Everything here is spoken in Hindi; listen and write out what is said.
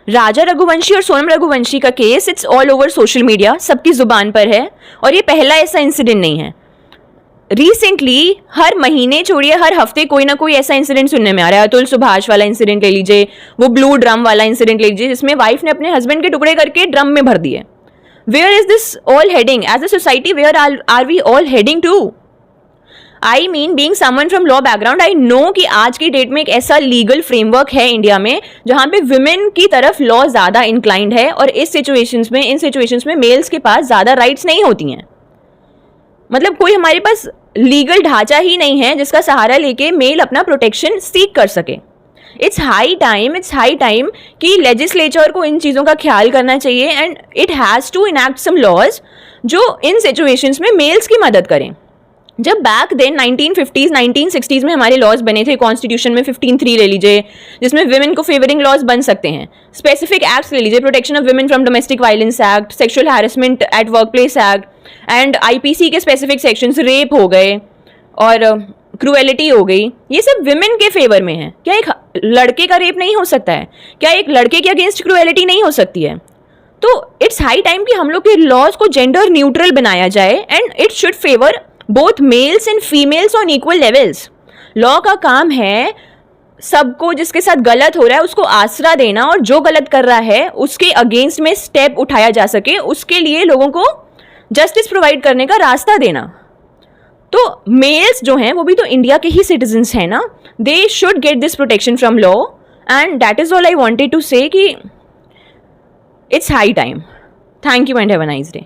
राजा रघुवंशी और सोनम रघुवंशी का case it's all over social media, सबकी जुबान पर है और ये पहला ऐसा इंसिडेंट नहीं है। रिसेंटली हर महीने छोड़िए हर हफ्ते कोई ना कोई ऐसा इंसिडेंट सुनने में आ रहा है। अतुल सुभाष वाला इंसिडेंट ले लीजिए, वो ब्लू ड्रम वाला इंसिडेंट ले लीजिए जिसमें वाइफ ने अपने हस्बैंड के टुकड़े करके ड्रम में भर दिए। Where is this all heading as a society? Where are we all heading to? I mean being someone from law background, I know कि आज की डेट में एक ऐसा लीगल फ्रेमवर्क है इंडिया में जहां पे विमेन की तरफ लॉ ज्यादा इंक्लाइंड है और इन सिचुएशंस में मेल्स के पास ज्यादा राइट्स नहीं होती हैं। मतलब कोई हमारे पास लीगल ढांचा ही नहीं है जिसका सहारा लेके मेल अपना प्रोटेक्शन सीक कर सके। इट्स हाई टाइम कि लेजिस्लेचर को इन चीज़ों का ख्याल करना चाहिए and it has to enact some laws जो इन सिचुएशंस में मेल्स की मदद करें। जब बैक देन 1950s 1960s में हमारे लॉज बने थे, कॉन्स्टिट्यूशन में 15(3) ले लीजिए जिसमें विमेन को फेवरिंग लॉज बन सकते हैं। स्पेसिफिक एक्ट्स ले लीजिए, protection of women from domestic violence act, sexual harassment at work place act and IPC के स्पेसिफिक सेक्शंस, रेप हो गए और क्रूएलिटी हो गई, ये सब विमेन के फेवर में है। क्या एक लड़के का रेप नहीं हो सकता है? क्या एक लड़के के अगेंस्ट क्रूएलिटी नहीं हो सकती है? तो इट्स हाई टाइम कि हम लोग के लॉज को जेंडर न्यूट्रल बनाया जाए and it should favour both mails and females on equal levels. Law का काम है सबको जिसके साथ गलत हो रहा है उसको आसरा देना और जो गलत कर रहा है उसके अगेंस्ट में स्टेप उठाया जा सके, उसके लिए लोगों को जस्टिस प्रोवाइड करने का रास्ता देना। तो मेल्स जो हैं वो भी तो इंडिया के ही सिटीजन्स हैं ना, they should get this protection from law and that is all I wanted to say कि it's high time. Thank you and have a nice day.